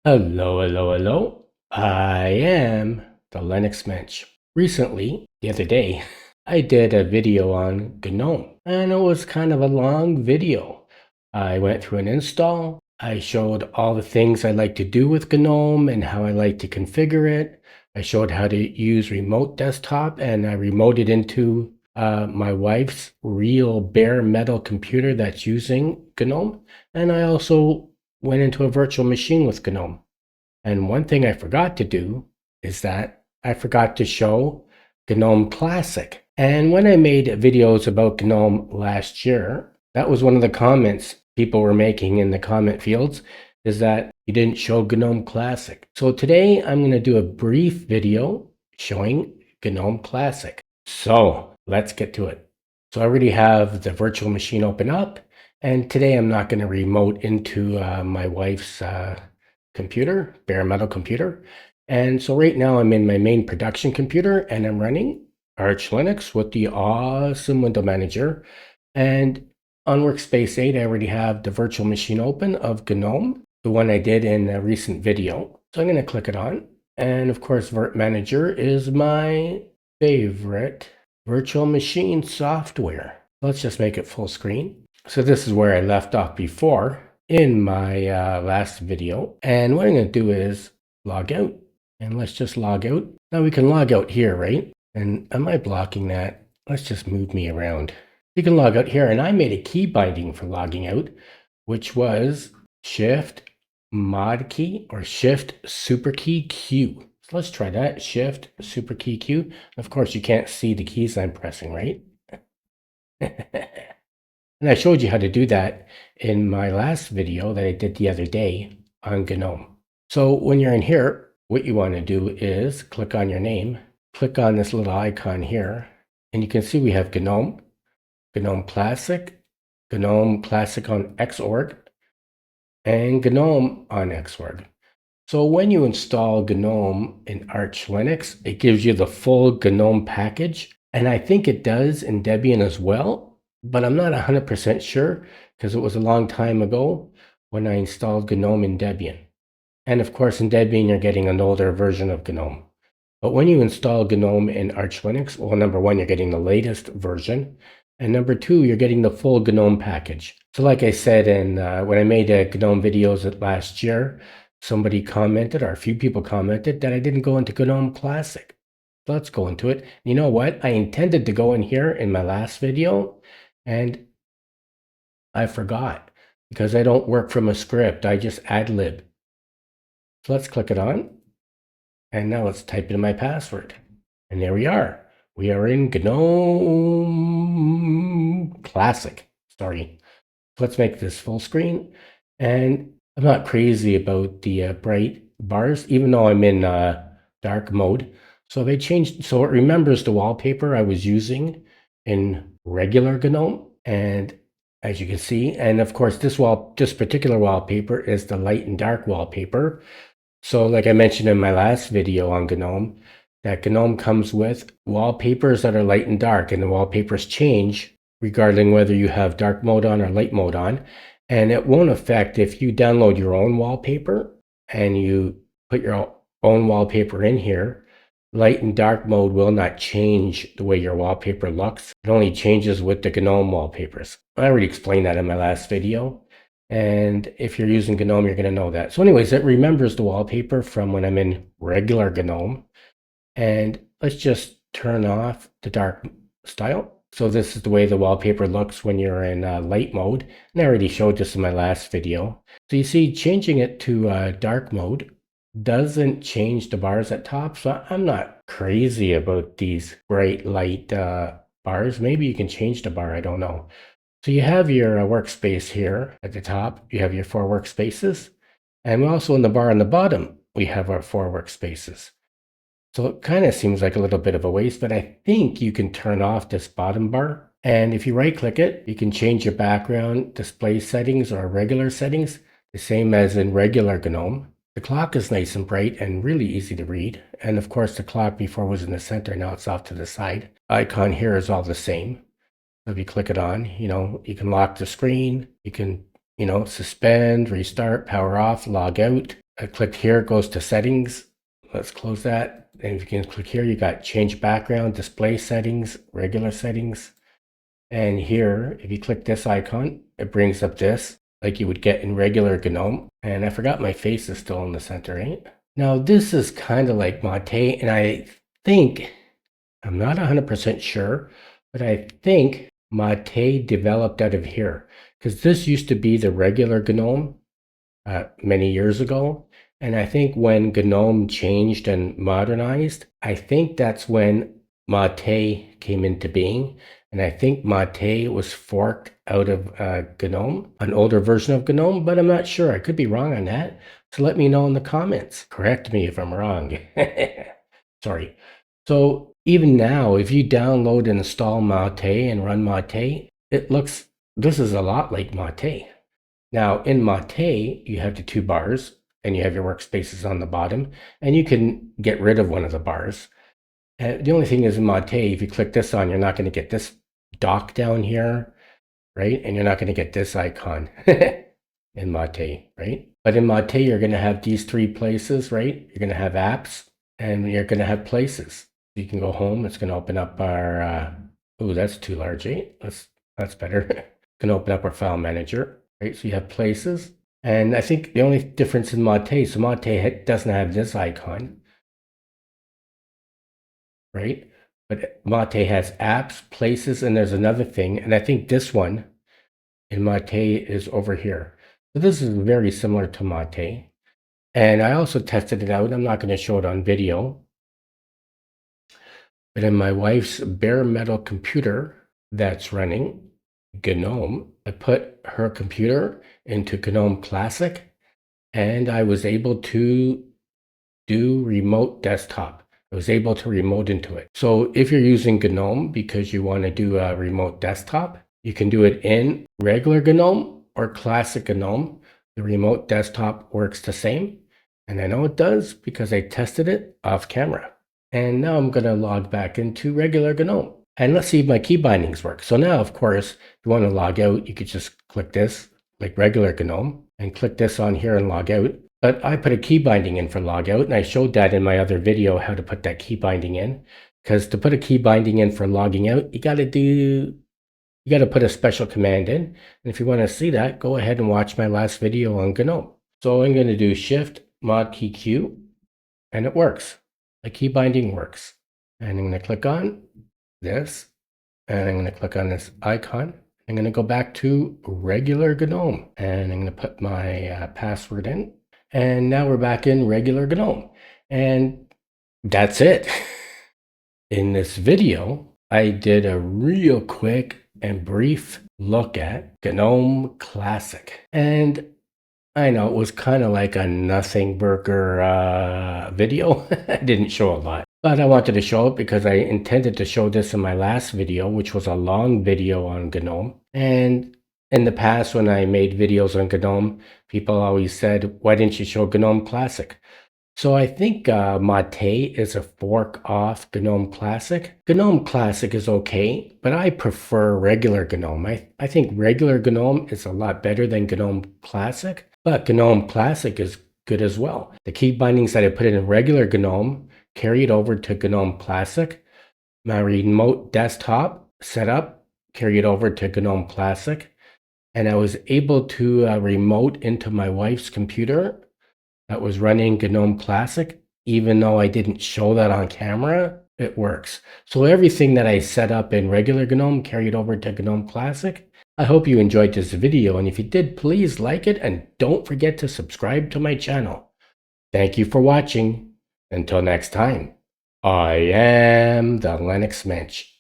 Hello, hello, hello. I am the Linux Mensch. Recently, the other day, I did a video on Gnome, and it was kind of a long video. I went through an install. I showed all the things I like to do with Gnome and how I like to configure it. I showed how to use remote desktop, and I remoted into my wife's real bare metal computer that's using Gnome. And I also went into a virtual machine with Gnome. And one thing I forgot to do is that I forgot to show Gnome Classic. And when I made videos about Gnome last year, that was one of the comments people were making in the comment fields, is that you didn't show Gnome Classic. So today I'm going to do a brief video showing Gnome Classic. So let's get to it. So I already have the virtual machine open up, and today I'm not going to remote into my wife's computer, bare metal computer. And so right now I'm in my main production computer and I'm running Arch Linux with the awesome window manager. And on Workspace 8, I already have the virtual machine open of Gnome, the one I did in a recent video. So I'm going to click it on. And of course, Virt Manager is my favorite virtual machine software. Let's just make it full screen. So this is where I left off before in my last video. And what I'm going to do is log out. And let's just log out. Now we can log out here, right? And am I blocking that? Let's just move me around. You can log out here. And I made a key binding for logging out, which was Shift Mod key or Shift Super key Q. So let's try that. Shift Super key Q. Of course, you can't see the keys I'm pressing, right? And I showed you how to do that in my last video that I did the other day on Gnome. So when you're in here, what you want to do is click on your name, click on this little icon here, and you can see we have Gnome, Gnome Classic, Gnome Classic on Xorg, and Gnome on Xorg. So when you install Gnome in Arch Linux, it gives you the full Gnome package. And I think it does in Debian as well, but I'm not 100% sure because it was a long time ago when I installed Gnome in Debian. And of course, in Debian, you're getting an older version of Gnome. But when you install Gnome in Arch Linux, well, number one, you're getting the latest version. And number two, you're getting the full Gnome package. So like I said, when I made Gnome videos last year, somebody commented, or a few people commented, that I didn't go into Gnome Classic. Let's go into it. You know what? I intended to go in here in my last video, and I forgot because I don't work from a script. I just ad lib. So let's click it on. And now let's type in my password. And there we are. We are in Gnome Classic. Sorry. Let's make this full screen. And I'm not crazy about the bright bars, even though I'm in dark mode. So they changed, so it remembers the wallpaper I was using in regular Gnome. And as you can see, and of course, this particular wallpaper is the light and dark wallpaper. So like I mentioned in my last video on Gnome, that Gnome comes with wallpapers that are light and dark, and the wallpapers change regarding whether you have dark mode on or light mode on. And it won't affect if you download your own wallpaper and you put your own wallpaper in here, light and dark mode will not change the way your wallpaper looks. It only changes with the Gnome wallpapers. I already explained that in my last video. And if you're using Gnome, you're going to know that. So anyways, it remembers the wallpaper from when I'm in regular Gnome. And let's just turn off the dark style. So this is the way the wallpaper looks when you're in light mode. And I already showed this in my last video. So you see, changing it to dark mode doesn't change the bars at top. So I'm not crazy about these bright light bars. Maybe you can change the bar, I don't know. So you have your workspace here at the top. You have your 4 workspaces. And also in the bar on the bottom, we have our 4 workspaces. So it kind of seems like a little bit of a waste, but I think you can turn off this bottom bar. And if you right click it, you can change your background display settings or regular settings, the same as in regular Gnome. The clock is nice and bright and really easy to read. And of course, the clock before was in the center, now it's off to the side. Icon here is all the same. If you click it on, you can lock the screen, you can, suspend, restart, power off, log out, I click here, it goes to settings. Let's close that. And if you can click here, you got change background, display settings, regular settings. And here, if you click this icon, it brings up this like you would get in regular GNOME. And I forgot my face is still in the center, right? Now this is kind of like Mate, and I think, I'm not 100% sure, but I think Mate developed out of here because this used to be the regular GNOME many years ago. And I think when GNOME changed and modernized, I think that's when Mate came into being. And I think Mate was forked out of GNOME, an older version of GNOME, but I'm not sure. I could be wrong on that. So let me know in the comments. Correct me if I'm wrong. Sorry. So even now, if you download and install Mate and run Mate, this is a lot like Mate. Now in Mate, you have the two bars and you have your workspaces on the bottom, and you can get rid of one of the bars. And the only thing is in Mate, if you click this on, you're not going to get this dock down here, right? And you're not going to get this icon in Mate, right? But in Mate, you're going to have these three places, right? You're going to have apps and you're going to have places. You can go home. It's going to open up our, oh, that's too large, eh? That's better. It's going to open up our file manager, right? So you have places. And I think the only difference in Mate, so Mate doesn't have this icon, right? But Mate has apps, places, and there's another thing. And I think this one in Mate is over here. So this is very similar to Mate. And I also tested it out. I'm not going to show it on video. But in my wife's bare metal computer that's running GNOME, I put her computer into GNOME Classic, and I was able to do remote desktop. I was able to remote into it. So if you're using GNOME because you want to do a remote desktop, you can do it in regular GNOME or Classic GNOME. The remote desktop works the same. And I know it does because I tested it off camera. And now I'm going to log back into regular GNOME. And let's see if my key bindings work. So now, of course, if you want to log out, you could just click this, like regular GNOME, and click this on here and log out. But I put a key binding in for logout, and I showed that in my other video, how to put that key binding in. Because to put a key binding in for logging out, you got to put a special command in. And if you want to see that, go ahead and watch my last video on GNOME. So I'm going to do Shift Mod Key Q, and it works. The key binding works. And I'm going to click on this, and I'm going to click on this icon. I'm going to go back to regular GNOME, and I'm going to put my password in. And now we're back in regular GNOME. And that's it. In this video, I did a real quick and brief look at GNOME Classic. And I know it was kind of like a nothing burger video. I didn't show a lot, but I wanted to show it because I intended to show this in my last video, which was a long video on GNOME. And in the past, when I made videos on GNOME, people always said, why didn't you show GNOME Classic? So I think Mate is a fork off GNOME Classic. GNOME Classic is okay, but I prefer regular GNOME. I think regular GNOME is a lot better than GNOME Classic, but GNOME Classic is good as well. The key bindings that I put in regular GNOME carried over to GNOME Classic. My remote desktop setup carried over to GNOME Classic. And I was able to remote into my wife's computer that was running GNOME Classic. Even though I didn't show that on camera, it works. So everything that I set up in regular GNOME carried over to GNOME Classic. I hope you enjoyed this video, and if you did, please like it and don't forget to subscribe to my channel. Thank you for watching. Until next time, I am the Linux Mensch.